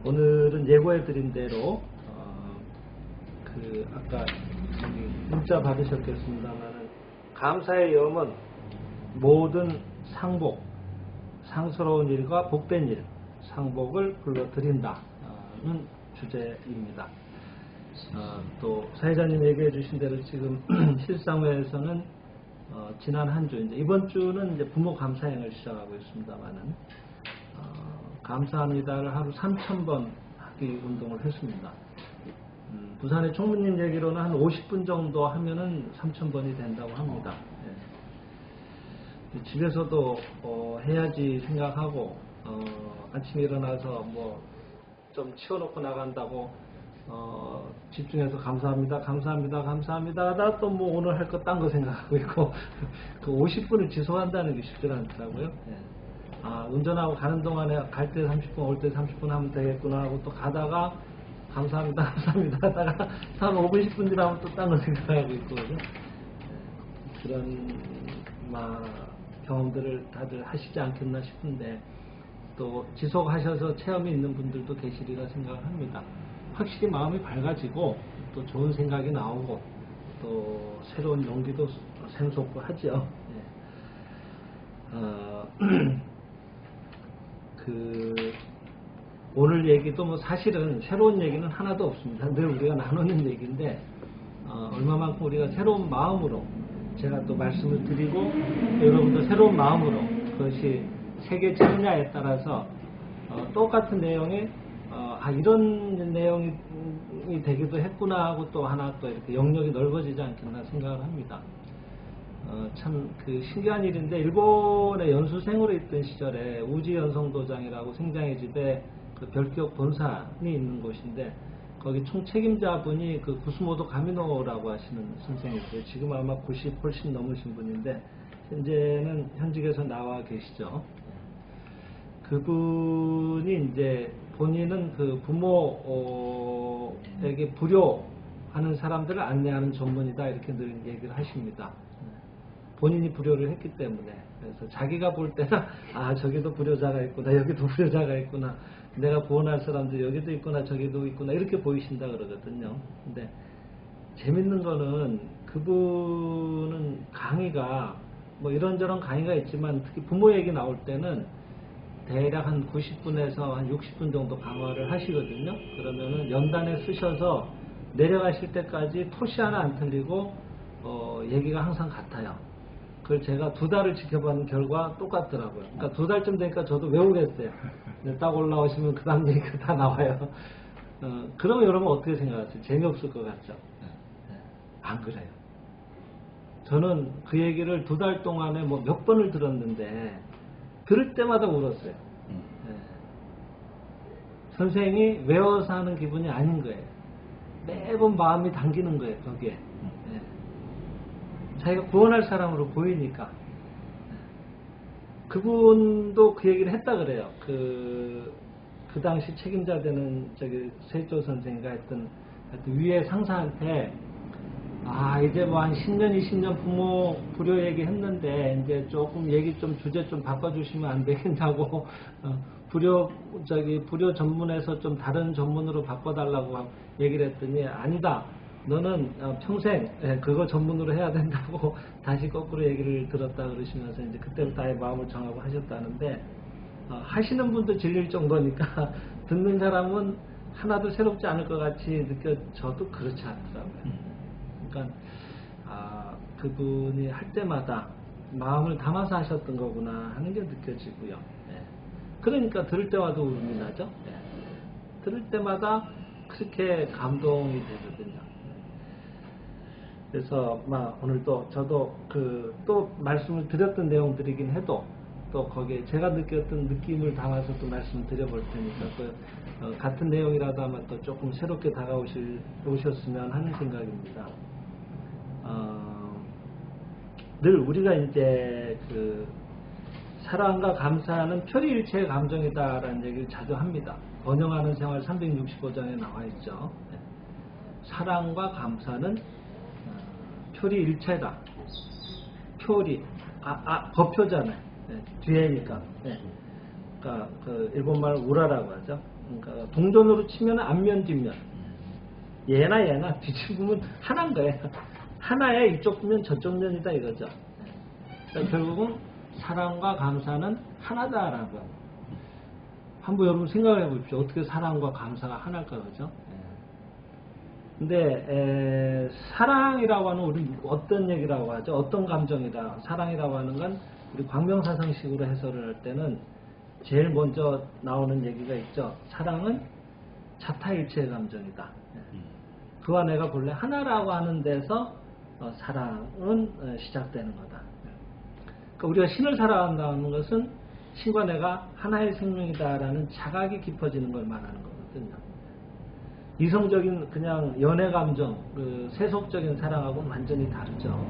오늘은 예고해드린 대로 아까 문자 받으셨겠습니다만 감사의 염은 모든 상복, 상스러운 일과 복된 일, 상복을 불러드린다는 주제입니다. 또 사회자님 얘기해 주신 대로 지금 실상회에서는 지난 한 주, 이번 주는 이제 부모 감사행을 시작하고 있습니다만은 감사합니다를 하루 3,000번 하기 운동을 했습니다. 부산의 총무님 얘기로는 한 50분 정도 하면은 3,000번이 된다고 합니다. 집에서도 해야지 생각하고 아침에 일어나서 뭐 좀 치워놓고 나간다고 집중해서 감사합니다, 감사합니다, 감사합니다 하다 또 뭐 오늘 할 거 딴 거 생각하고 있고 그 50분을 지속한다는 게 쉽지 않더라고요. 운전하고 가는 동안에 갈 때 30분, 올 때 30분 하면 되겠구나 하고 또 가다가 감사합니다, 감사합니다 하다가 한 5분, 10분 지나면 또 딴 거 생각하고 있고 그런 경험들을 다들 하시지 않겠나 싶은데 또 지속하셔서 체험이 있는 분들도 계시리라 생각을 합니다. 확실히 마음이 밝아지고 또 좋은 생각이 나오고 또 새로운 용기도 샘솟고 하죠. 오늘 얘기도 뭐 사실은 새로운 얘기는 하나도 없습니다. 늘 우리가 나누는 얘기인데 얼마만큼 우리가 새로운 마음으로 제가 또 말씀을 드리고 여러분도 새로운 마음으로 그것이 새겨지느냐에 따라서 똑같은 내용에 이런 내용이 되기도 했구나 하고 또 하나 또 이렇게 영역이 넓어지지 않겠나 생각을 합니다. 참 신기한 일인데 일본에 연수생으로 있던 시절에 우지연성도장이라고 생장의 집에 별기옥 본산이 있는 곳인데 거기 총책임자분이 구스모도 가미노라고 하시는 선생님이세요. 지금 아마 90 훨씬 넘으신 분인데 현재는 현직에서 나와 계시죠. 그분이 이제 본인은 부모에게 불효하는 사람들을 안내하는 전문이다 이렇게 늘 얘기를 하십니다. 본인이 불효를 했기 때문에 그래서 자기가 볼 때는 저기도 불효자가 있구나, 여기도 불효자가 있구나, 내가 구원할 사람들 여기도 있구나 저기도 있구나 이렇게 보이신다 그러거든요. 근데 재밌는 거는 그분은 강의가 뭐 이런저런 강의가 있지만 특히 부모 얘기 나올 때는 대략 한 90분에서 한 60분 정도 강화를 하시거든요. 그러면은 연단에 쓰셔서 내려가실 때까지 토시 하나 안 틀리고 얘기가 항상 같아요. 그걸 제가 2달을 지켜본 결과 똑같더라고요. 그러니까 2달쯤 되니까 저도 외우겠어요. 딱 올라오시면 그 다음 얘기가 다 나와요. 그러면 여러분 어떻게 생각하세요? 재미없을 것 같죠? 안 그래요. 저는 그 얘기를 2달 동안에 뭐 몇 번을 들었는데 들을 때마다 울었어요. 선생이 외워서 하는 기분이 아닌 거예요. 매번 마음이 당기는 거예요, 거기에. 자기가 구원할 사람으로 보이니까. 그분도 그 얘기를 했다 그래요. 그 당시 책임자 되는 세조 선생인가 했던 위에 상사한테 이제 뭐 한 10년, 20년 부모 불효 얘기 했는데 이제 조금 얘기 좀 주제 좀 바꿔주시면 안 되겠냐고 불효 전문에서 좀 다른 전문으로 바꿔달라고 얘기를 했더니 아니다. 너는 평생 그거 전문으로 해야 된다고 다시 거꾸로 얘기를 들었다 그러시면서 이제 그때부터 아예 마음을 정하고 하셨다는데 하시는 분도 질릴 정도니까 듣는 사람은 하나도 새롭지 않을 것 같이 느껴져도 그렇지 않더라고요. 그러니까 그분이 할 때마다 마음을 담아서 하셨던 거구나 하는 게 느껴지고요. 그러니까 들을 때마다 울음이 나죠. 들을 때마다 그렇게 감동이 되거든요. 그래서 오늘도 저도 또 말씀을 드렸던 내용들이긴 해도 또 거기에 제가 느꼈던 느낌을 담아서 또 말씀을 드려볼 테니까 같은 내용이라도 아마 또 조금 새롭게 다가오셨으면 하는 생각입니다. 늘 우리가 이제 사랑과 감사는 표리일체의 감정이다라는 얘기를 자주 합니다. 번영하는 생활 365장에 나와 있죠. 사랑과 감사는 표리일체다. 표리, 법표잖아요. 뒤에니까. 그러니까 일본말 우라라고 하죠. 그러니까 동전으로 치면 앞면 뒷면 얘나 뒤집으면 하나인 거예요. 하나에 이쪽 면 저쪽 면이다 이거죠. 그러니까 결국은 사랑과 감사는 하나다라고. 한번 여러분 생각해 보십시오. 어떻게 사랑과 감사가 하나일까, 그죠? 근데 사랑이라고 하는 우리 어떤 얘기라고 하죠? 어떤 감정이다. 사랑이라고 하는 건 우리 광명사상식으로 해설을 할 때는 제일 먼저 나오는 얘기가 있죠. 사랑은 자타일체의 감정이다. 그와 내가 본래 하나라고 하는 데서 사랑은 시작되는 거다. 그러니까 우리가 신을 살아간다는 것은 신과 내가 하나의 생명이다라는 자각이 깊어지는 걸 말하는 거거든요. 이성적인 그냥 연애 감정, 그 세속적인 사랑하고는 완전히 다르죠.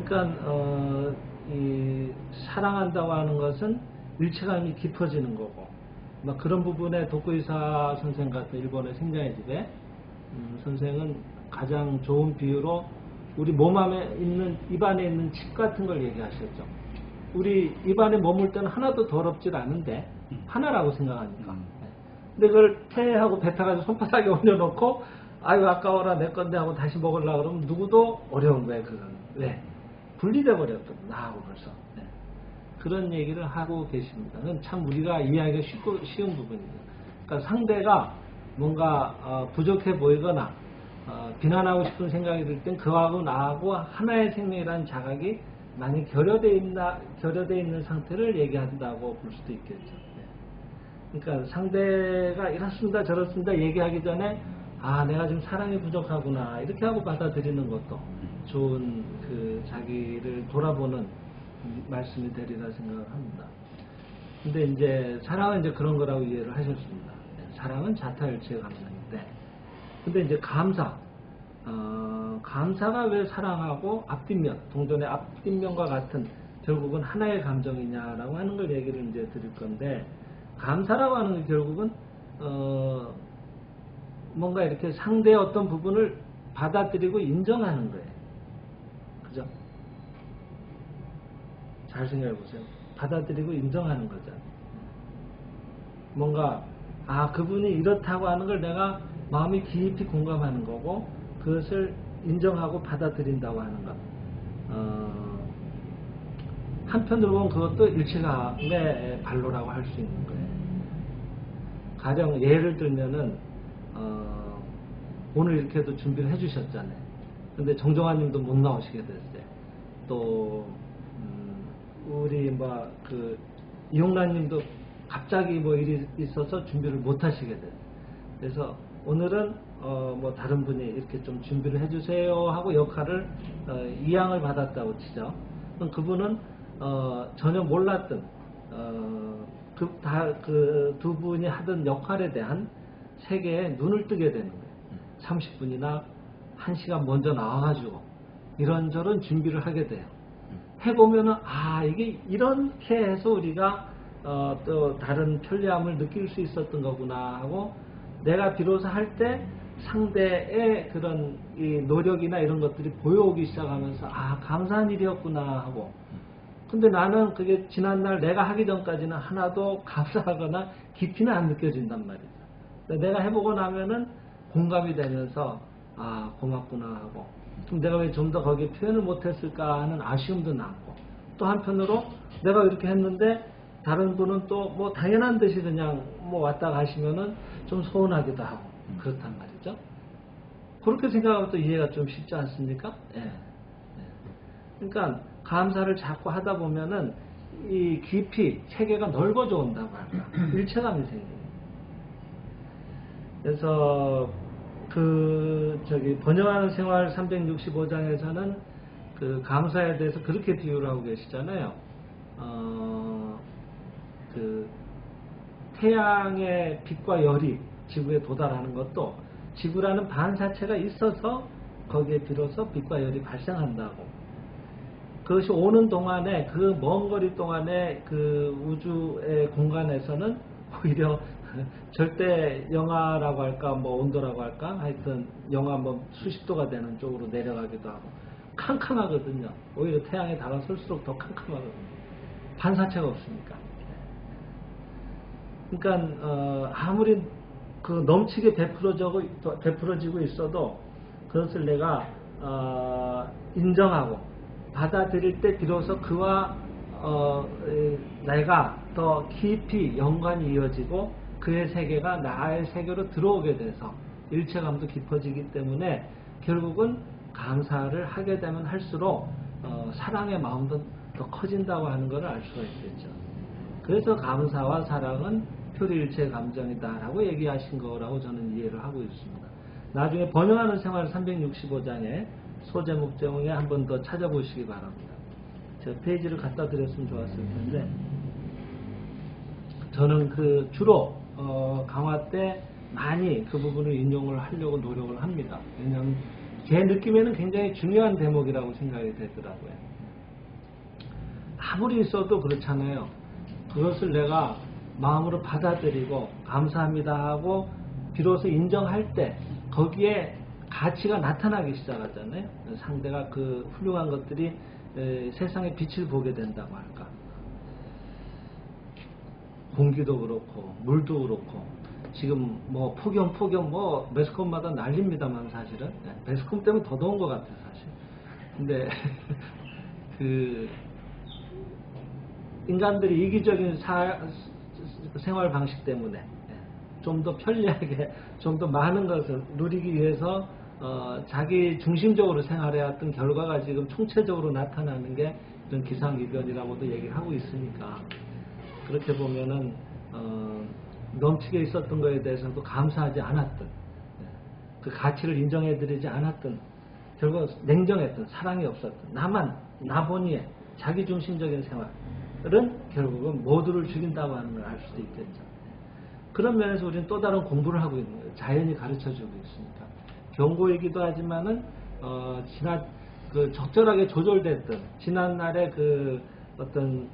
그러니까 이 사랑한다고 하는 것은 일체감이 깊어지는 거고, 막 그런 부분에 도쿠이사 선생 같은 일본의 생자의 집에 선생은 가장 좋은 비유로 우리 몸 안에 있는 입안에 있는 칩 같은 걸 얘기하셨죠. 우리 입안에 머물 때는 하나도 더럽질 않은데 하나라고 생각하니까. 근데 그걸 폐하고 뱉어가지고 손바닥에 올려놓고 아유 아까워라 내 건데 하고 다시 먹으려고 그러면 누구도 어려운 거예요. 그건 왜? 분리돼 버렸거든 나하고 벌써. 그런 얘기를 하고 계십니다. 그건 참 우리가 이해하기가 쉬운 부분이에요. 그러니까 상대가 뭔가 부족해 보이거나 비난하고 싶은 생각이 들 땐 그하고 나하고 하나의 생명이라는 자각이 많이 결여되어 있는 상태를 얘기한다고 볼 수도 있겠죠. 그러니까 상대가 이렇습니다 저렇습니다 얘기하기 전에 아 내가 지금 사랑이 부족하구나 이렇게 하고 받아들이는 것도 좋은 그 자기를 돌아보는 말씀이 되리라 생각을 합니다. 근데 이제 사랑은 이제 그런 거라고 이해를 하셨습니다. 사랑은 자타일체의 감정인데 근데 이제 감사가 왜 사랑하고 앞뒷면 동전의 앞뒷면과 같은 결국은 하나의 감정이냐라고 하는 걸 얘기를 이제 드릴 건데 감사라고 하는 게 결국은 뭔가 이렇게 상대의 어떤 부분을 받아들이고 인정하는 거예요. 그죠? 잘 생각해 보세요. 받아들이고 인정하는 거죠. 뭔가 그분이 이렇다고 하는 걸 내가 마음이 깊이 공감하는 거고 그것을 인정하고 받아들인다고 하는 것. 한편으로 보면 그것도 일체감의 발로라고 할 수 있는 거예요. 가령 예를 들면은 오늘 이렇게도 준비를 해주셨잖아요. 근데 정정환님도 못 나오시게 됐어요. 또 우리 그 이용란님도 갑자기 뭐 일이 있어서 준비를 못 하시게 됐어요. 그래서 오늘은 뭐 다른 분이 이렇게 좀 준비를 해주세요 하고 역할을 이양을 받았다고 치죠. 그럼 그분은 전혀 몰랐던 그 두 분이 하던 역할에 대한 세계에 눈을 뜨게 되는 거예요. 30분이나 1시간 먼저 나와가지고 이런저런 준비를 하게 돼요. 해보면은 이게 이렇게 해서 우리가 또 다른 편리함을 느낄 수 있었던 거구나 하고 내가 비로소 할 때 상대의 그런 이 노력이나 이런 것들이 보여오기 시작하면서 감사한 일이었구나 하고 근데 나는 그게 지난날 내가 하기 전까지는 하나도 감사하거나 깊이는 안 느껴진단 말이죠. 내가 해보고 나면은 공감이 되면서 고맙구나 하고 그럼 내가 왜 좀 더 거기에 표현을 못했을까 하는 아쉬움도 남고 또 한편으로 내가 이렇게 했는데 다른 분은 또 뭐 당연한 듯이 그냥 뭐 왔다 가시면은 좀 서운하기도 하고 그렇단 말이죠. 그렇게 생각하면 또 이해가 좀 쉽지 않습니까? 그러니까 감사를 자꾸 하다 보면은 이 깊이 체계가 넓어져 온다고 할까 일체감이 생겨요. 그래서 번영하는 생활 365장에서는 그 감사에 대해서 그렇게 비유를 하고 계시잖아요. 그 태양의 빛과 열이 지구에 도달하는 것도 지구라는 반사체가 있어서 거기에 비로소 빛과 열이 발생한다고. 그것이 오는 동안에 그 먼 거리 동안에 그 우주의 공간에서는 오히려 절대 영하라고 할까 뭐 온도라고 할까 하여튼 영하 뭐 수십 도가 되는 쪽으로 내려가기도 하고 캄캄하거든요. 오히려 태양에 다가설수록 더 캄캄하거든요. 반사체가 없으니까. 그러니까 아무리 그 넘치게 베풀어지고 있어도 그것을 내가 인정하고 받아들일 때 비로소 그와 내가 더 깊이 연관이 이어지고 그의 세계가 나의 세계로 들어오게 돼서 일체감도 깊어지기 때문에 결국은 감사를 하게 되면 할수록 사랑의 마음도 더 커진다고 하는 것을 알 수가 있겠죠. 그래서 감사와 사랑은 표리일체 감정이다라고 얘기하신 거라고 저는 이해를 하고 있습니다. 나중에 번영하는 생활 365장에 소제목 제목에 한 번 더 찾아보시기 바랍니다. 제가 페이지를 갖다 드렸으면 좋았을 텐데 저는 그 주로 강화 때 많이 그 부분을 인용을 하려고 노력을 합니다. 왜냐하면 제 느낌에는 굉장히 중요한 대목이라고 생각이 되더라고요. 아무리 있어도 그렇잖아요. 그것을 내가 마음으로 받아들이고 감사합니다 하고 비로소 인정할 때 거기에 가치가 나타나기 시작하잖아요. 상대가 그 훌륭한 것들이 세상에 빛을 보게 된다고 할까. 공기도 그렇고 물도 그렇고 지금 뭐 폭염 뭐 매스컴마다 난립니다만 사실은 매스컴 때문에 더 더운 것 같아요 사실. 근데 그 인간들이 이기적인 생활 방식 때문에 좀 더 편리하게 좀 더 많은 것을 누리기 위해서 자기 중심적으로 생활해왔던 결과가 지금 총체적으로 나타나는 게 이런 기상이변이라고도 얘기를 하고 있으니까 그렇게 보면은 넘치게 있었던 것에 대해서도 감사하지 않았던 그 가치를 인정해드리지 않았던 결국 냉정했던 사랑이 없었던 나본이의 자기중심적인 생활은 결국은 모두를 죽인다고 하는 걸 알 수도 있겠죠. 그런 면에서 우리는 또 다른 공부를 하고 있는 거예요. 자연이 가르쳐주고 있으니까. 경고이기도 하지만은 그 적절하게 조절됐던 지난날의 그 어떤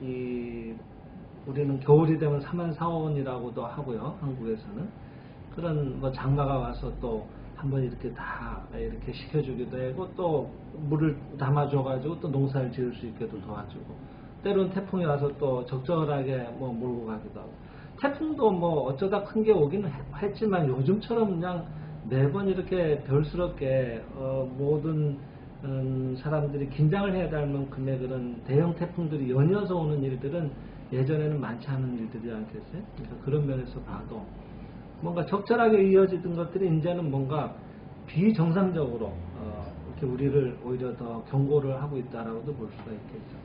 우리는 겨울이 되면 사만사원이라고도 하고요. 한국에서는 그런 뭐 장마가 와서 또 한번 이렇게 다 이렇게 식혀주기도 하고 또 물을 담아줘가지고 또 농사를 지을 수 있게도 도와주고 때로는 태풍이 와서 또 적절하게 뭐 몰고 가기도 하고 태풍도 뭐 어쩌다 큰 게 오기는 했지만 요즘처럼 그냥 매번 이렇게 별스럽게 모든 사람들이 긴장을 해야 될 만큼의 그런 대형 태풍들이 연이어서 오는 일들은 예전에는 많지 않은 일들이 않겠어요? 그러니까 그런 면에서 봐도 뭔가 적절하게 이어지던 것들이 이제는 뭔가 비정상적으로 이렇게 우리를 오히려 더 경고를 하고 있다라고도 볼 수가 있겠죠.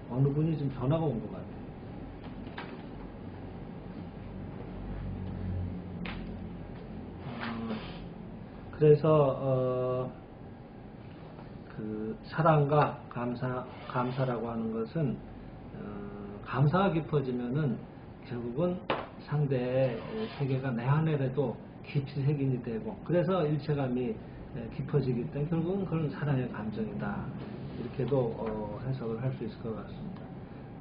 어느 분이 좀 전화가 온 것 같아요. 그래서 그 사랑과 감사라고 하는 것은 감사가 깊어지면은 결국은 상대의 세계가 내 안에라도 깊이 색인이 되고 그래서 일체감이 깊어지기 때문에 결국은 그런 사랑의 감정이다 이렇게도 해석을 할 수 있을 것 같습니다.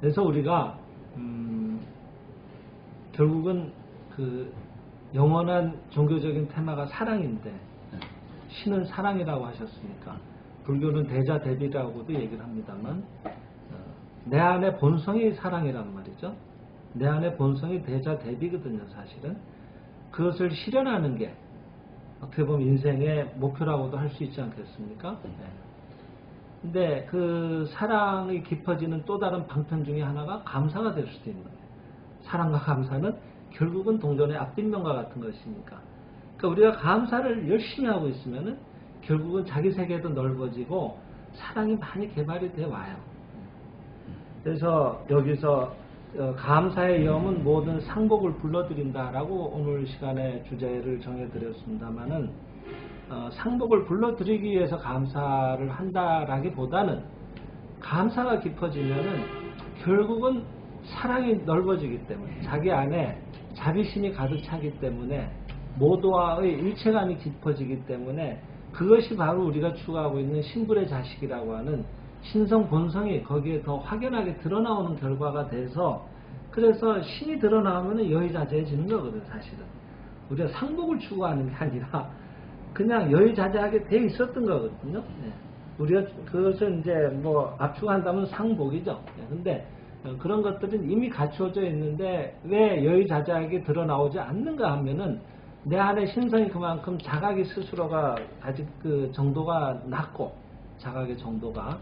그래서 우리가 결국은 그 영원한 종교적인 테마가 사랑인데 신은 사랑이라고 하셨으니까 불교는 대자대비라고도 얘기를 합니다만 내 안의 본성이 사랑이란 말이죠. 내 안의 본성이 대자대비거든요. 사실은 그것을 실현하는 게 어떻게 보면 인생의 목표라고도 할 수 있지 않겠습니까? 근데 그 사랑이 깊어지는 또 다른 방편 중에 하나가 감사가 될 수도 있는 거예요. 사랑과 감사는 결국은 동전의 앞뒷면과 같은 것이니까. 그러니까 우리가 감사를 열심히 하고 있으면은 결국은 자기 세계도 넓어지고 사랑이 많이 개발이 돼 와요. 그래서 여기서 감사의 염은 모든 상복을 불러들인다라고 오늘 시간의 주제를 정해드렸습니다만은 상복을 불러들이기 위해서 감사를 한다라기보다는 감사가 깊어지면은 결국은 사랑이 넓어지기 때문에 자기 안에 자비심이 가득 차기 때문에 모두와의 일체감이 깊어지기 때문에 그것이 바로 우리가 추구하고 있는 신불의 자식이라고 하는 신성 본성이 거기에 더 확연하게 드러나오는 결과가 돼서 그래서 신이 드러나오면 여의자재해지는 거거든 사실은. 우리가 상복을 추구하는 게 아니라 그냥 여의자재하게 돼 있었던 거거든요. 우리가 그것을 이제 뭐 압축한다면 상복이죠. 근데 그런 것들은 이미 갖추어져 있는데 왜 여의자작이 드러나오지 않는가 하면은 내 안에 신성이 그만큼 자각이 스스로가 아직 그 정도가 낮고 자각의 정도가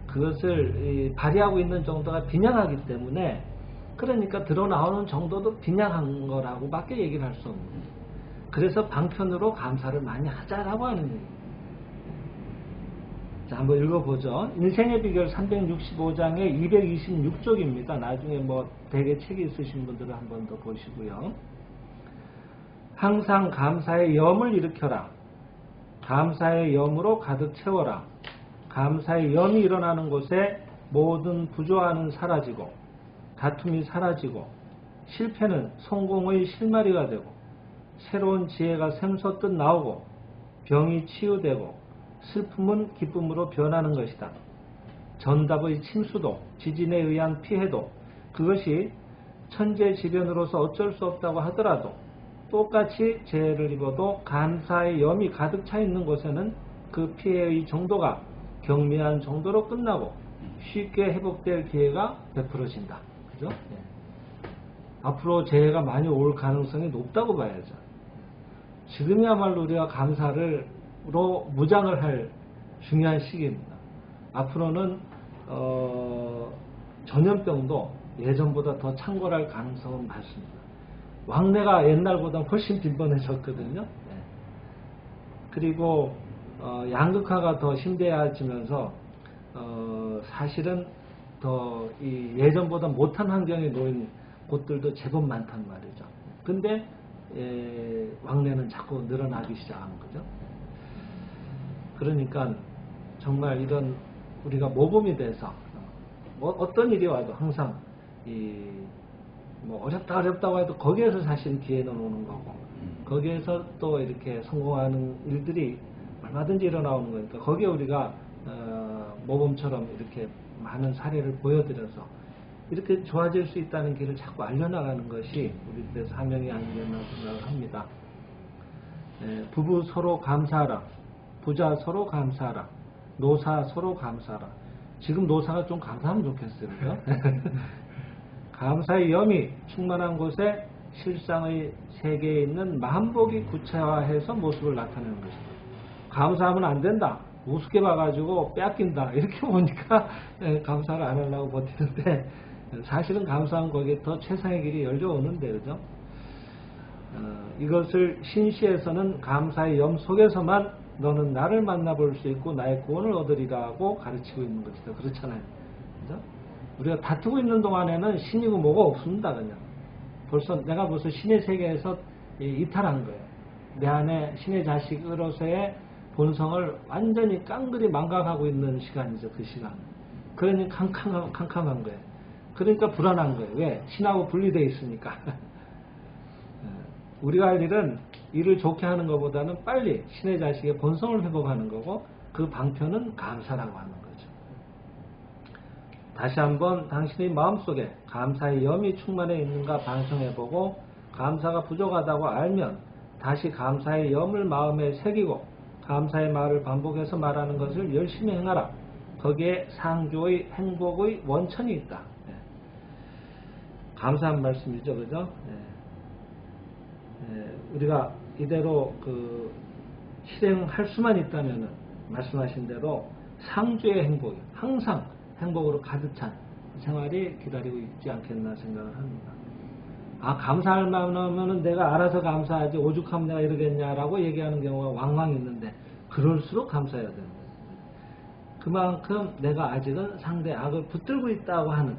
그것을 발휘하고 있는 정도가 빈약하기 때문에 그러니까 드러나오는 정도도 빈약한 거라고 밖에 얘기를 할 수 없는 거예요. 그래서 방편으로 감사를 많이 하자라고 하는 얘기예요. 자, 한번 읽어보죠. 인생의 비결 365장의 226쪽입니다. 나중에 뭐 대개 책이 있으신 분들은 한 번 더 보시고요. 항상 감사의 염을 일으켜라. 감사의 염으로 가득 채워라. 감사의 염이 일어나는 곳에 모든 부조화는 사라지고 다툼이 사라지고 실패는 성공의 실마리가 되고 새로운 지혜가 샘솟듯 나오고 병이 치유되고 슬픔은 기쁨으로 변하는 것이다. 전답의 침수도 지진에 의한 피해도 그것이 천재지변으로서 어쩔 수 없다고 하더라도 똑같이 재해를 입어도 감사의 염이 가득 차 있는 곳에는 그 피해의 정도가 경미한 정도로 끝나고 쉽게 회복될 기회가 베풀어진다. 그죠? 네. 앞으로 재해가 많이 올 가능성이 높다고 봐야죠. 지금이야말로 우리가 감사로 무장을 할 중요한 시기입니다. 앞으로는 전염병도 예전보다 더 창궐할 가능성은 많습니다. 왕래가 옛날보다 훨씬 빈번해졌거든요. 네. 그리고 양극화가 더 심대해지면서 사실은 더 예전보다 못한 환경에 놓인 곳들도 제법 많단 말이죠. 근데 왕래는 자꾸 늘어나기 시작한 거죠. 그러니까 정말 이런 우리가 모범이 돼서 어떤 일이 와도 항상 뭐 어렵다고 해도 거기에서 사실 기회는 오는 거고 거기에서 또 이렇게 성공하는 일들이 얼마든지 일어나오는 거니까 거기에 우리가 모범처럼 이렇게 많은 사례를 보여드려서 이렇게 좋아질 수 있다는 길을 자꾸 알려나가는 것이 우리들의 사명이 아니겠나 생각을 합니다. 부부 서로 감사하라. 부자 서로 감사하라. 노사 서로 감사하라. 지금 노사가 좀 감사하면 좋겠어요. 그죠? 감사의 염이 충만한 곳에 실상의 세계에 있는 만복이 구체화해서 모습을 나타내는 것이다. 감사하면 안 된다. 우습게 봐가지고 뺏긴다. 이렇게 보니까 감사를 안 하려고 버티는데 사실은 감사한 거기에 더 최상의 길이 열려오는데 그죠? 이것을 신시에서는 감사의 염 속에서만 너는 나를 만나볼 수 있고 나의 구원을 얻으리라고 가르치고 있는 것이다. 그렇잖아요. 그죠? 우리가 다투고 있는 동안에는 신이고 뭐가 없습니다. 그냥 내가 벌써 신의 세계에서 이탈한 거예요. 내 안에 신의 자식으로서의 본성을 완전히 깡그리 망각하고 있는 시간이죠. 그 시간. 그러니 캄캄한 거예요. 그러니까 불안한 거예요. 왜? 신하고 분리되어 있으니까. 우리가 할 일은 일을 좋게 하는 것보다는 빨리 신의 자식의 본성을 회복하는 거고 그 방편은 감사라고 하는 거죠. 다시 한번 당신의 마음속에 감사의 염이 충만해 있는가 반성해보고 감사가 부족하다고 알면 다시 감사의 염을 마음에 새기고 감사의 말을 반복해서 말하는 것을 열심히 행하라. 거기에 상주의 행복의 원천이 있다. 감사한 말씀이죠. 그죠? 우리가 이대로 실행할 수만 있다면 말씀하신 대로 상주의 행복이 항상 행복으로 가득 찬 생활이 기다리고 있지 않겠나 생각을 합니다. 감사할 만하면 내가 알아서 감사하지 오죽하면 내가 이러겠냐라고 얘기하는 경우가 왕왕 있는데 그럴수록 감사해야 됩니다. 그만큼 내가 아직은 상대 악을 붙들고 있다고 하는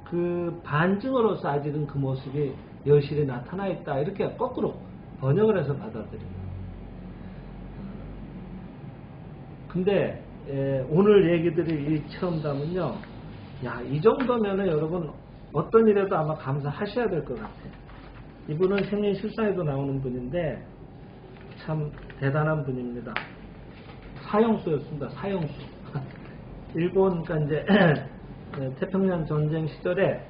그 반증으로서 아직은 그 모습이 여실히 나타나 있다. 이렇게 거꾸로 번역을 해서 받아들입니다. 근데 오늘 얘기들이 이 체험담은요. 이 정도면은 여러분 어떤 일에도 아마 감사하셔야 될 것 같아요. 이분은 생민실상에도 나오는 분인데 참 대단한 분입니다. 사형수였습니다. 사형수. 일본 이제 태평양 전쟁 시절에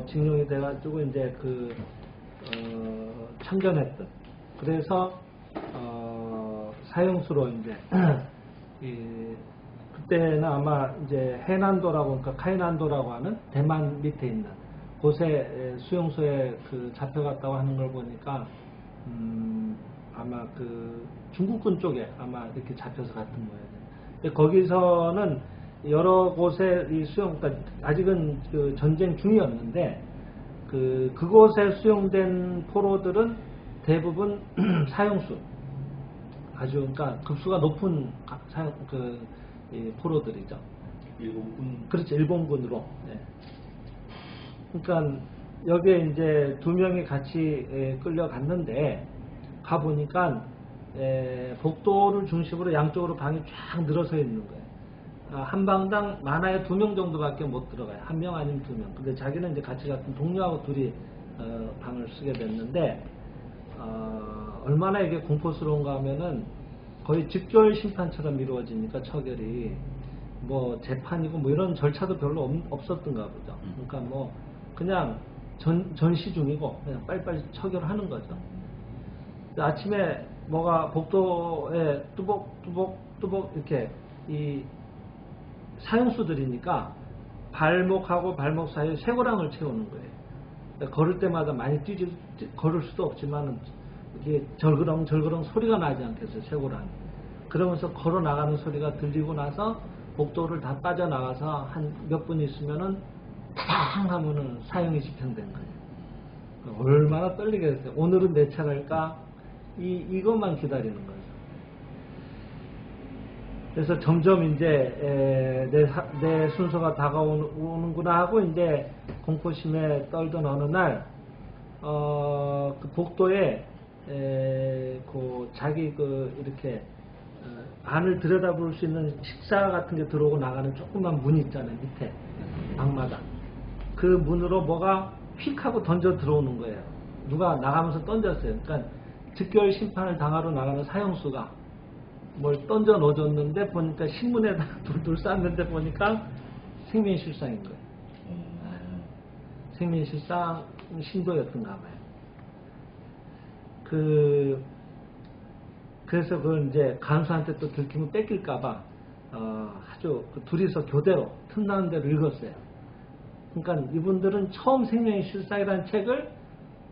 징용이 돼가지고 이제 참전했던. 그래서 사형수로 이제 그때는 아마 이제 해난도라고, 그러니까 카이난도라고 하는 대만 밑에 있는 곳에 수용소에 그 잡혀갔다고 하는 걸 보니까 아마 그 중국군 쪽에 아마 이렇게 잡혀서 갔던 거예요. 거기서는 여러 곳에 이 수용, 그러니까 아직은 그 전쟁 중이었는데 그곳에 수용된 포로들은 대부분 사형수, 아주 그러니까 급수가 높은 이 포로들이죠. 일본군. 그렇죠, 일본군으로. 네. 그러니까 여기에 이제 2명이 같이 끌려갔는데 가 보니까 복도를 중심으로 양쪽으로 방이 쫙 늘어서 있는 거예요. 한 방당 많아야 2명 정도밖에 못 들어가요. 1명 아니면 2명. 근데 자기는 이제 같이 갔던 동료하고 둘이 방을 쓰게 됐는데 얼마나 이게 공포스러운가 하면은 거의 직결 심판처럼 이루어지니까 처결이 뭐 재판이고 뭐 이런 절차도 별로 없었던가 보죠. 그러니까 뭐 그냥 전시 중이고 그냥 빨리빨리 처결하는 거죠. 아침에 뭐가 복도에 뚜벅뚜벅 이렇게 이 사형수들이니까 발목하고 발목 사이에 쇠고랑을 채우는 거예요. 그러니까 걸을 때마다 많이 걸을 수도 없지만 이게 절그렁 소리가 나지 않겠어요, 쇠고랑이. 그러면서 걸어 나가는 소리가 들리고 나서 복도를 다 빠져나가서 한 몇 분 있으면은 탕 하면은 사형이 집행된 거예요. 얼마나 떨리겠어요. 오늘은 내 차례일까? 이것만 기다리는 거죠. 그래서 점점 이제 내 순서가 다가오는구나 하고 이제 공포심에 떨던 어느 날 그 복도에 자기 이렇게 안을 들여다볼 수 있는 식사 같은 게 들어오고 나가는 조그만 문 있잖아요, 밑에 방마다. 그 문으로 뭐가 휙 하고 던져 들어오는 거예요. 누가 나가면서 던졌어요. 그러니까 즉결 심판을 당하러 나가는 사형수가 뭘 던져 넣어줬는데 보니까 신문에다 둘둘 쌌는데 보니까 생명실상인 거예요. 생명실상 신도였던가 봐요. 그래서 그걸 이제 간수한테 또 들키면 뺏길까봐 아주 둘이서 교대로 틈나는 대로 읽었어요. 그러니까 이분들은 처음 생명의 실상이라는 책을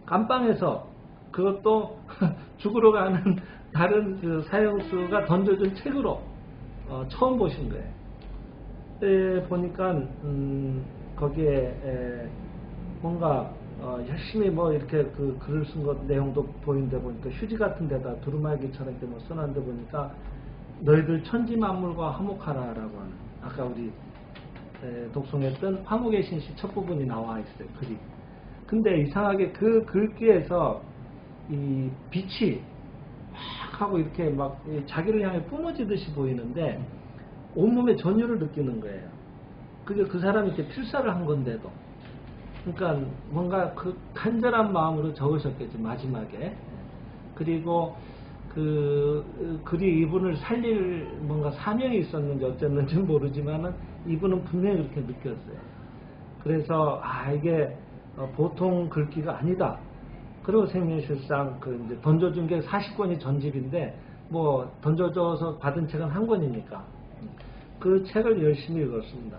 감방에서 그것도 죽으러 가는 다른 그 사형수가 던져준 책으로 처음 보신 거예요. 보니까 거기에 뭔가 열심히 뭐 이렇게 그 글을 쓴 것 내용도 보이는데 보니까 휴지 같은 데다 두루마기처럼 이렇게 뭐 써놨는데 보니까 너희들 천지만물과 화목하라라고 하는 아까 우리 독송했던 화목의 신시 첫 부분이 나와 있어요, 글이. 근데 이상하게 그 글귀에서 이 빛이 확 하고 이렇게 막 자기를 향해 뿜어지듯이 보이는데 온몸에 전율을 느끼는 거예요. 그게 그 사람이 이렇게 필사를 한 건데도. 그러니까 뭔가 그 간절한 마음으로 적으셨겠지, 마지막에. 그리고 그 글이 이분을 살릴 뭔가 사명이 있었는지 어쨌는지 모르지만은 이분은 분명히 그렇게 느꼈어요. 그래서 이게 보통 글귀가 아니다. 그리고 생명실상 이제 던져준 게 40권이 전집인데 뭐 던져줘서 받은 책은 한 권이니까 그 책을 열심히 읽었습니다.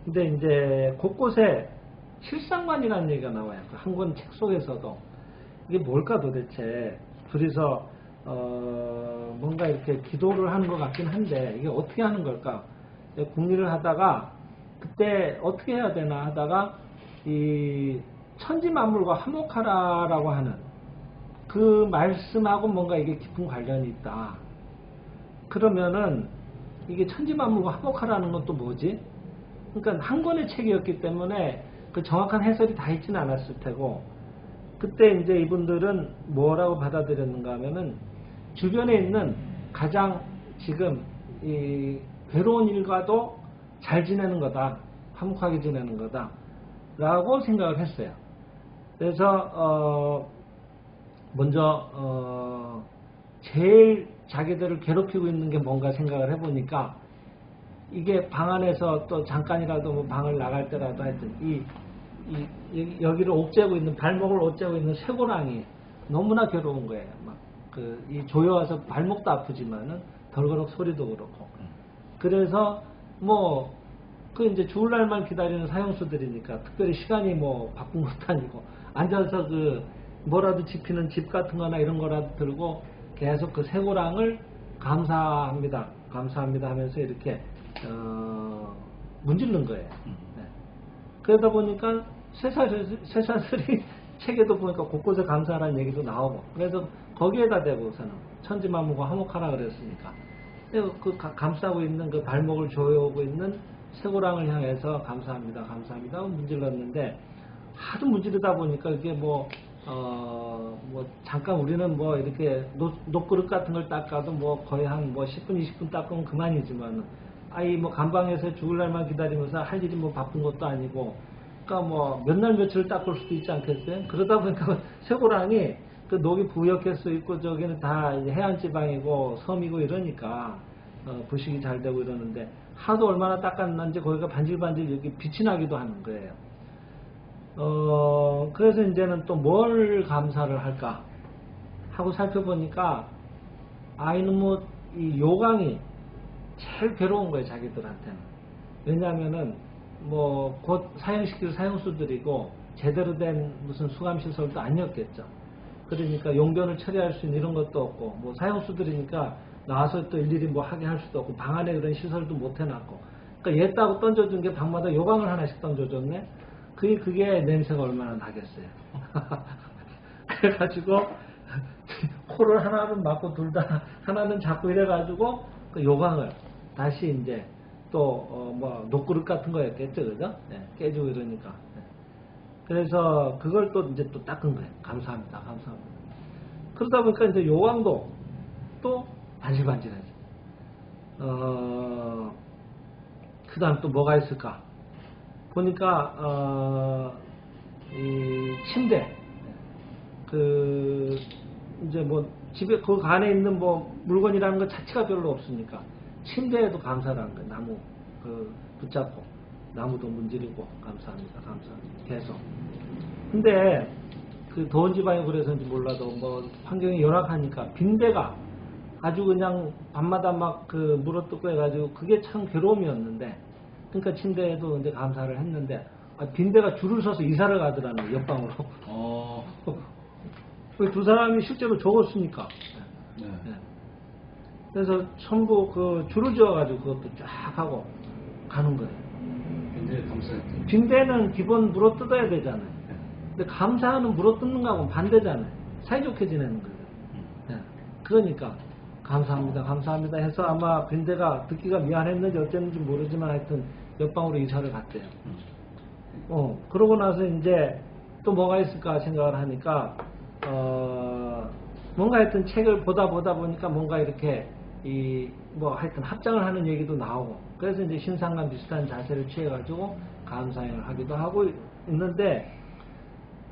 근데 이제 곳곳에 실상만이라는 얘기가 나와요. 그 한 권 책 속에서도 이게 뭘까 도대체. 둘이서 뭔가 이렇게 기도를 하는 것 같긴 한데 이게 어떻게 하는 걸까 궁리를 하다가 그때 어떻게 해야 되나 하다가 이 천지만물과 화목하라라고 하는 그 말씀하고 뭔가 이게 깊은 관련이 있다. 그러면은 이게 천지만물과 화목하라는 건 또 뭐지? 그러니까 한 권의 책이었기 때문에 그 정확한 해설이 다 있지는 않았을 테고 그때 이제 이분들은 뭐라고 받아들였는가 하면은 주변에 있는 가장 지금 이 괴로운 일과도 잘 지내는 거다. 화목하게 지내는 거다. 라고 생각을 했어요. 그래서 먼저 제일 자기들을 괴롭히고 있는 게 뭔가 생각을 해보니까 이게 방 안에서 또 잠깐이라도 뭐 방을 나갈 때라도 하여튼 여기를 옥죄고 있는 발목을 옥죄고 있는 쇠고랑이 너무나 괴로운 거예요. 막 이 조여와서 발목도 아프지만은 덜그럭 소리도 그렇고 그래서 뭐 그 이제 죽을 날만 기다리는 사형수들이니까 특별히 시간이 뭐 바쁜 것도 아니고 앉아서 그 뭐라도 집히는 집 같은 거나 이런 거라도 들고 계속 그 쇠고랑을 감사합니다 감사합니다 하면서 이렇게 문지르는 거예요. 네. 그러다 보니까 쇠사슬이 책에도 보니까 곳곳에 감사하라는 얘기도 나오고, 그래서 거기에다 대고서는 천지만물과 화목하라 그랬으니까 그 감싸고 있는 그 발목을 조여오고 있는 쇠고랑을 향해서 감사합니다 감사합니다 하고 문질렀는데, 하도 문지르다 보니까 이게 뭐 잠깐 우리는 뭐 이렇게 녹그릇 같은 걸 닦아도 뭐 거의 한 뭐 10분 20분 닦으면 그만이지만, 아이 뭐 감방에서 죽을 날만 기다리면서 할 일이 뭐 바쁜 것도 아니고, 그러니까 뭐 몇 날 며칠을 닦을 수도 있지 않겠어요? 그러다 보니까 쇠고랑이 그 녹이 부역할 수 있고, 저기는 다 해안 지방이고 섬이고 이러니까 부식이 잘 되고 이러는데, 하도 얼마나 닦았는지 거기가 반질반질 이렇게 빛이 나기도 하는 거예요. 그래서 이제는 또 뭘 감사를 할까 하고 살펴보니까, 아이는 이 요강이 제일 괴로운 거예요, 자기들한테는. 왜냐하면은 뭐 곧 사형시킬 사형수들이고 제대로 된 무슨 수감시설도 아니었겠죠. 그러니까 용변을 처리할 수 있는 이런 것도 없고, 뭐 사형수들이니까 나와서 또 일일이 뭐 하게 할 수도 없고, 방 안에 그런 시설도 못 해놨고, 그러니까 얘 따고 던져준 게 방마다 요강을 하나씩 던져줬네. 그게 냄새가 얼마나 나겠어요. 그래가지고 코를 하나는 막고 둘 다 하나는 잡고 이래가지고 그 요강을 다시 이제 또 뭐 녹그릇 같은 거였겠죠, 그죠? 네, 깨지고 이러니까. 네. 그래서 그걸 또 이제 또 닦은 거예요. 감사합니다, 감사합니다. 그러다 보니까 이제 요강도 또 반질반질하죠. 그다음 또 뭐가 있을까? 보니까 이 침대, 그 이제 뭐 집에 그 안에 있는 뭐 물건이라는 것 자체가 별로 없으니까 침대에도 감사를 한 거예요. 나무 그 붙잡고 나무도 문지르고 감사합니다 감사합니다 계속. 근데 그 더운 지방이 그래서인지 몰라도 뭐 환경이 열악하니까 빈대가 아주 그냥 밤마다 막 그 물어뜯고 해가지고 그게 참 괴로움이었는데, 그러니까 침대에도 이제 감사를 했는데, 빈대가 줄을 서서 이사를 가더라는 거예요, 옆방으로. 두 사람이 실제로 적었으니까. 네. 네. 그래서 전부 그 줄을 지어가지고 그것도 쫙 하고 가는 거예요. 굉장히 감사했죠. 빈대는 기본 물어뜯어야 되잖아요. 근데 감사하는 물어뜯는 거하고는 반대잖아요. 사이좋게 지내는 거예요. 네. 그러니까 감사합니다 감사합니다 해서 아마 빈대가 듣기가 미안했는지 어쨌는지 모르지만 하여튼 옆방으로 이사를 갔대요. 그러고 나서 이제 또 뭐가 있을까 생각을 하니까 뭔가 하여튼 책을 보다 보니까 뭔가 이렇게 뭐 하여튼 합장을 하는 얘기도 나오고, 그래서 이제 신상과 비슷한 자세를 취해가지고 감사행을 하기도 하고 있는데,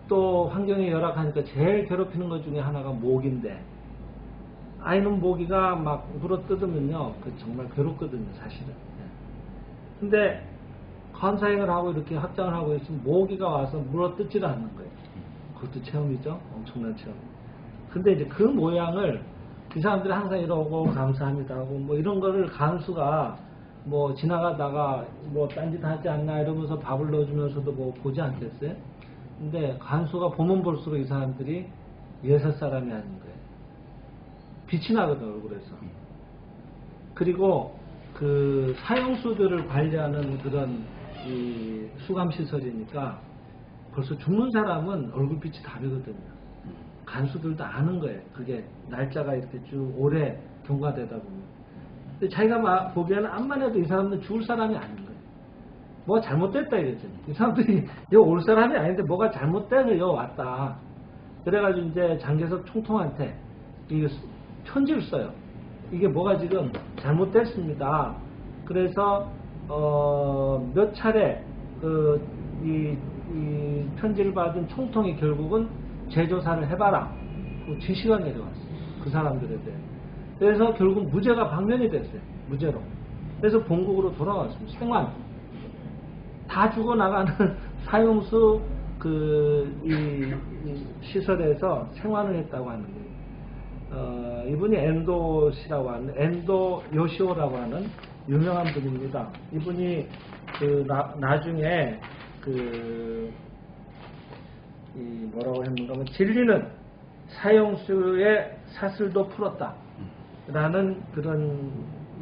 또 환경이 열악하니까 제일 괴롭히는 것 중에 하나가 모기인데, 아이는 모기가 막 물어뜯으면요 그 정말 괴롭거든요, 사실은. 근데 감사행을 하고 이렇게 합장을 하고 있으면 모기가 와서 물어뜯지를 않는 거예요. 그것도 체험이죠. 엄청난 체험. 근데 이제 그 모양을 이 사람들이 항상 이러고 감사합니다 하고 뭐 이런 거를 간수가 뭐 지나가다가 뭐 딴짓 하지 않나 이러면서 밥을 넣어주면서도 뭐 보지 않겠어요? 근데 간수가 보면 볼수록 이 사람들이 예사 사람이 아닌 거예요. 빛이 나거든, 얼굴에서. 그리고 그 사형수들을 관리하는 그런 이 수감시설이니까 벌써 죽는 사람은 얼굴빛이 다르거든요. 간수들도 아는 거예요. 그게 날짜가 이렇게 쭉 오래 경과되다 보면. 근데 자기가 보기에는 암만 해도 이 사람은 죽을 사람이 아닌 거예요. 뭐가 잘못됐다 이랬죠. 이 사람들이 여기 올 사람이 아닌데 뭐가 잘못돼서 여기 왔다. 그래가지고 이제 장개석 총통한테 이거 편지를 써요. 이게 뭐가 지금 잘못됐습니다. 그래서 몇 차례 이 편지를 받은 총통이 결국은 재조사를 해봐라. 지시가 내려왔어요. 그 사람들에 대해. 그래서 결국 무죄가 방면이 됐어요. 무죄로. 그래서 본국으로 돌아왔습니다. 생환. 다 죽어나가는 사형수 이 시설에서 생환을 했다고 하는 거예요. 이분이 엔도 요시오라고 하는 유명한 분입니다. 이분이 나중에 뭐라고 했는가 하면 진리는 사형수의 사슬도 풀었다 라는 그런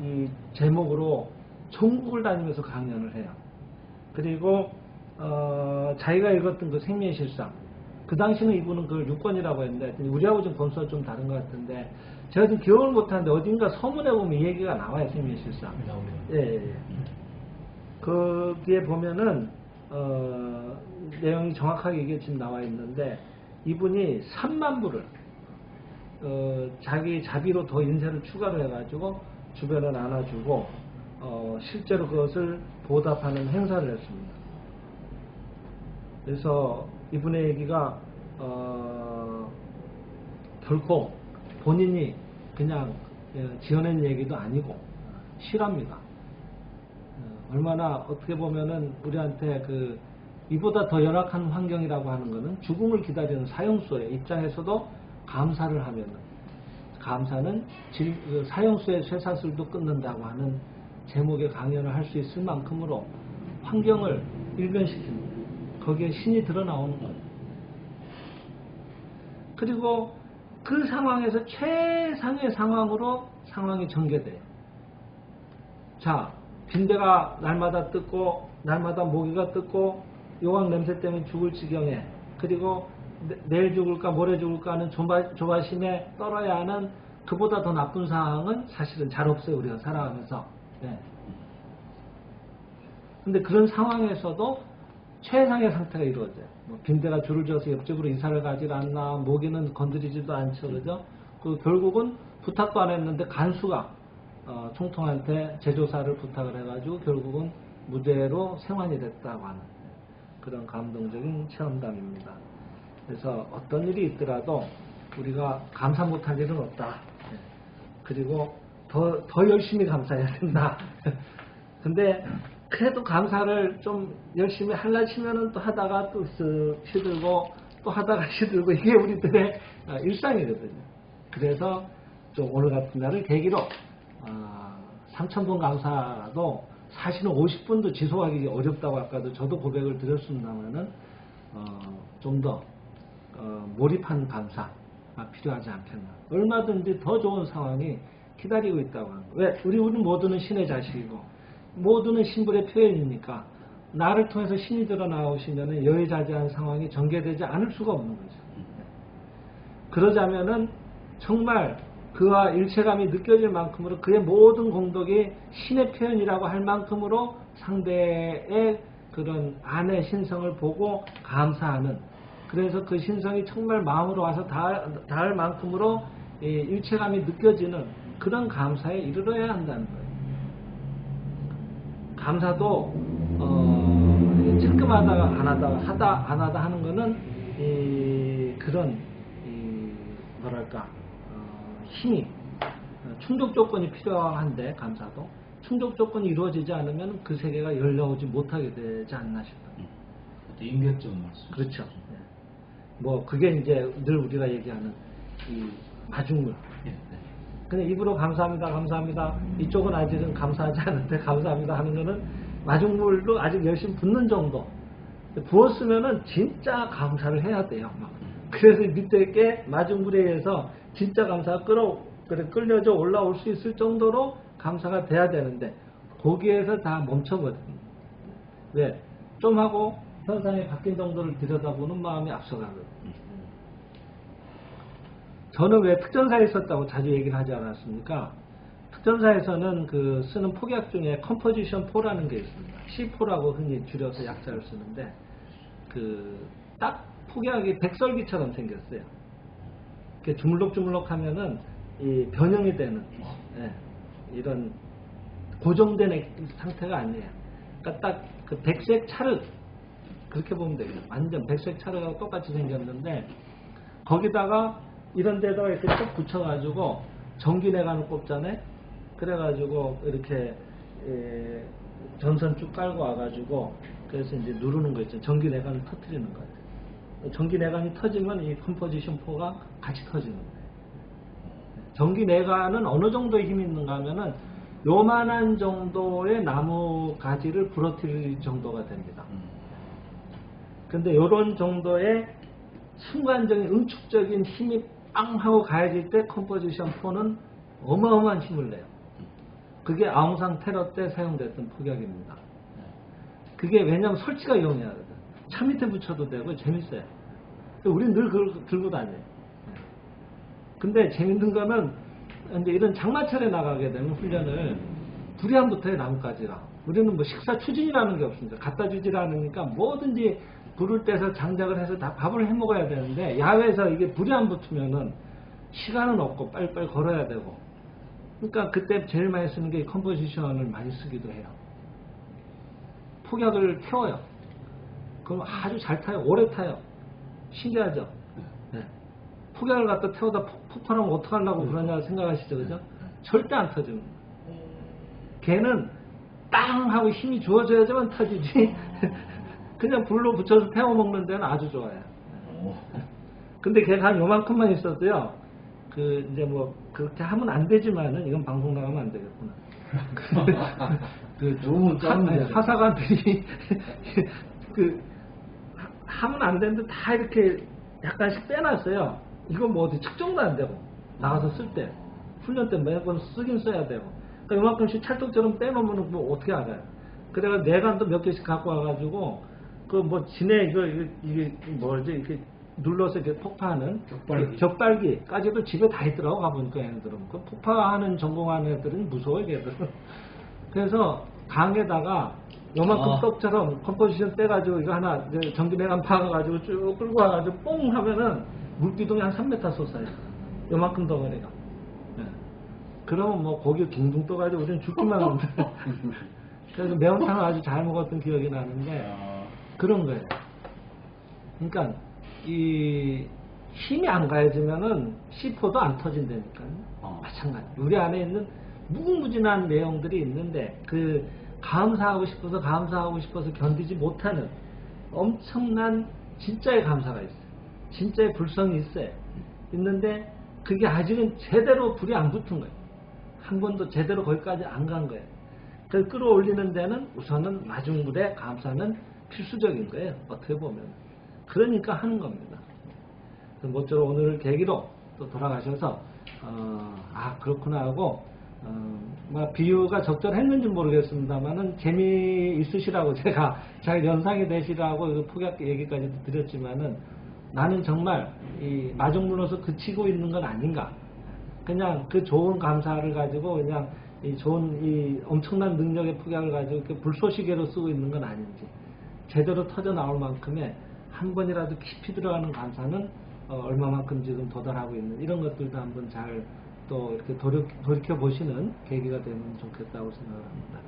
이 제목으로 전국을 다니면서 강연을 해요. 그리고 자기가 읽었던 그 생명실상, 그 당시는 이분은 그걸 6권이라고 했는데 우리하고 좀 권수가 좀 다른 것 같은데 제가 지금 기억을 못하는데 어딘가 서문에 보면 이 얘기가 나와요. 생명실상. 예. 거기에 보면은 내용이 정확하게 이게 지금 나와 있는데 이분이 3만 부를 자기 자비로 더 인쇄를 추가로 해가지고 주변을 안아주고 실제로 그것을 보답하는 행사를 했습니다. 그래서 이분의 얘기가 결코 본인이 그냥 지어낸 얘기도 아니고 실합니다. 얼마나 어떻게 보면은 우리한테 이보다 더 열악한 환경이라고 하는 것은 죽음을 기다리는 사형수의 입장에서도 감사를 하면은 감사는 사형수의 쇠사슬도 끊는다고 하는 제목의 강연을 할 수 있을 만큼으로 환경을 일변시킵니다. 거기에 신이 드러나오는 거예요. 그리고 그 상황에서 최상의 상황으로 상황이 전개돼요. 자, 빈대가 날마다 뜯고 날마다 모기가 뜯고 요강 냄새 때문에 죽을 지경에 그리고 내일 죽을까 모레 죽을까 하는 조바심에 떨어야 하는 그보다 더 나쁜 상황은 사실은 잘 없어요. 우리가 살아가면서. 네. 근데 그런 상황에서도 최상의 상태가 이루어져요. 빈대가 줄을 져서 옆집으로 이사를 가지 않나, 모기는 건드리지도 않죠, 그죠? 결국은 부탁도 안 했는데 간수가 총통한테 재조사를 부탁을 해가지고 결국은 무죄로 생환이 됐다고 하는 그런 감동적인 체험담입니다. 그래서 어떤 일이 있더라도 우리가 감사 못할 일은 없다. 그리고 더 열심히 감사해야 된다. 근데 그래도 감사를 좀 열심히 하려 치면은 또 하다가 또 시들고 또 하다가 시들고 이게 우리들의 일상이거든요. 그래서 좀 오늘 같은 날을 계기로 3,000번 감사도 사실은 50분도 지속하기 어렵다고 아까도 저도 고백을 드렸습니다만은 좀 더 몰입한 감사가 필요하지 않겠나. 얼마든지 더 좋은 상황이 기다리고 있다고 하는 거예요. 왜? 우리 모두는 신의 자식이고 모두는 신불의 표현이니까 나를 통해서 신이 드러나오시면 여의자재한 상황이 전개되지 않을 수가 없는 거죠. 그러자면은 정말 그와 일체감이 느껴질 만큼으로 그의 모든 공덕이 신의 표현이라고 할 만큼으로 상대의 그런 안의 신성을 보고 감사하는, 그래서 그 신성이 정말 마음으로 와서 닿을 만큼으로 일체감이 느껴지는 그런 감사에 이르러야 한다는 거예요. 감사도 찔끔하다가 안 하다 하는 거는 그런 뭐랄까 힘이 충족 조건이 필요한데 감사도 충족 조건이 이루어지지 않으면 그 세계가 열려오지 못하게 되지 않나 싶어요. 인격적 말씀. 그렇죠. 네. 뭐 그게 이제 늘 우리가 얘기하는 이 마중물. 그냥 입으로 감사합니다. 이쪽은 아직은 감사하지 않은데 감사합니다 하는 거는 마중물로 아직 열심히 붓는 정도. 부었으면은 진짜 감사를 해야 돼요. 그래서 밑에 게 마중물에 의해서 진짜 감사가 끌려져 올라올 수 있을 정도로 감사가 돼야 되는데 거기에서 다 멈춰버립니다. 왜? 좀 하고 현상이 바뀐 정도를 들여다보는 마음이 앞서가거든요. 저는 왜 특전사에 있었다고 자주 얘기를 하지 않았습니까? 특전사에서는 쓰는 폭약 중에 컴포지션 4라는 게 있습니다. C4라고 흔히 줄여서 약자를 쓰는데 딱 폭약이 백설기처럼 생겼어요. 이렇게 주물럭주물럭 하면은 이 변형이 되는 이런 고정된 상태가 아니에요. 그러니까 딱 그 백색 찰흙 그렇게 보면 되겠네요. 완전 백색 찰흙하고 똑같이 생겼는데 거기다가 이런 데다가 이렇게 쭉 붙여가지고 전기내관을 꼽잖아요. 그래가지고 이렇게 전선 쭉 깔고 와가지고 그래서 이제 누르는 거 있죠. 전기내관을 터뜨리는 거예요. 전기내관이 터지면 이 컴포지션 4가 같이 터지는 거예요. 전기내관은 어느 정도의 힘이 있는가 하면은 요만한 정도의 나무 가지를 부러뜨릴 정도가 됩니다. 근데 이런 정도의 순간적인 응축적인 힘이 빵 하고 가해질 때 컴포지션 4는 어마어마한 힘을 내요. 그게 아웅산 테러 때 사용됐던 폭약입니다. 그게 왜냐면 설치가 용이해야 하거든. 차 밑에 붙여도 되고 재밌어요. 우린 늘 그걸 들고 다녀요. 근데 재밌는 거는 이제 이런 장마철에 나가게 되면 훈련을 불이 안 붙어요, 나뭇가지랑. 우리는 뭐 식사 추진이라는 게 없습니다. 갖다 주질 않으니까 뭐든지 불을 떼서 장작을 해서 다 밥을 해 먹어야 되는데, 야외에서 이게 불이 안 붙으면은 시간은 없고 빨리빨리 걸어야 되고. 그러니까 그때 제일 많이 쓰는 게 컴포지션을 많이 쓰기도 해요. 폭약을 태워요. 그럼 아주 잘 타요. 오래 타요. 신기하죠? 네. 폭약을 갖다 태우다 폭발하면 어떡하려고 그러냐 생각하시죠, 그죠? 절대 안 터집니다. 걔는 땅 하고 힘이 주어져야지만 터지지. 그냥 불로 붙여서 태워 먹는 데는 아주 좋아요. 근데 걔가 한 요만큼만 있어도요, 이제 뭐 그렇게 하면 안 되지만은 이건 방송 나가면 안 되겠구나. 너무 짧은데. 하사관들이 하면 안 되는데 다 이렇게 약간씩 빼놨어요. 이건 뭐 어디 측정도 안 되고, 나가서 쓸 때 훈련 때 매번 쓰긴 써야 되고, 그러니까 요만큼씩 찰떡처럼 빼놓으면 뭐 어떻게 알아요. 그래가 내관도 몇 개씩 갖고 와가지고 그 뭐 지네 이게 뭐지, 이렇게 눌러서 이렇게 폭파하는 격발기까지도 집에 다 있더라고. 가보니까 얘네들은 그 폭파하는 전공하는 애들은 무서워요, 걔들은. 그래서 강에다가 요만큼 떡처럼 컴포지션 떼가지고 이거 하나 전기배관 박아가지고 쭉 끌고 와가지고 뽕 하면은 물기둥이 한 3m 솟아요. 요만큼 덩어리가. 네. 그러면 뭐 고기 둥둥 떠가지고 우리는 죽기만 하는데. 그래서 매운탕을 아주 잘 먹었던 기억이 나는데 그런 거예요. 그러니까 이 힘이 안 가해지면은 C4도 안 터진다니까요. 마찬가지. 우리 안에 있는 무궁무진한 내용들이 있는데 감사하고 싶어서 견디지 못하는 엄청난 진짜의 감사가 있어요. 진짜의 불성이 있어요. 있는데 그게 아직은 제대로 불이 안 붙은 거예요. 한 번도 제대로 거기까지 안 간 거예요. 그걸 끌어올리는 데는 우선은 마중물의 감사는 필수적인 거예요. 어떻게 보면. 그러니까 하는 겁니다. 모쪼록 오늘 계기로 또 돌아가셔서 그렇구나 하고 비유가 적절했는지 모르겠습니다만은 재미있으시라고 제가 잘 연상이 되시라고 폭약 얘기까지 드렸지만은 나는 정말 이 마중물로서 그치고 있는 건 아닌가. 그냥 그 좋은 감사를 가지고 그냥 이 좋은 이 엄청난 능력의 폭약을 가지고 이렇게 불쏘시개로 쓰고 있는 건 아닌지, 제대로 터져 나올 만큼의 한 번이라도 깊이 들어가는 감사는 얼마만큼 지금 도달하고 있는 이런 것들도 한번 잘 또 이렇게 돌이켜 보시는 계기가 되면 좋겠다고 생각을 합니다.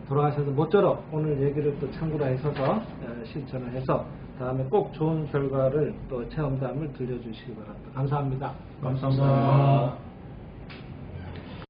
돌아가셔서 모쪼록 오늘 얘기를 또 참고로 해서서 실천을 해서 다음에 꼭 좋은 결과를 또 체험담을 들려주시기 바랍니다. 감사합니다. 감사합니다.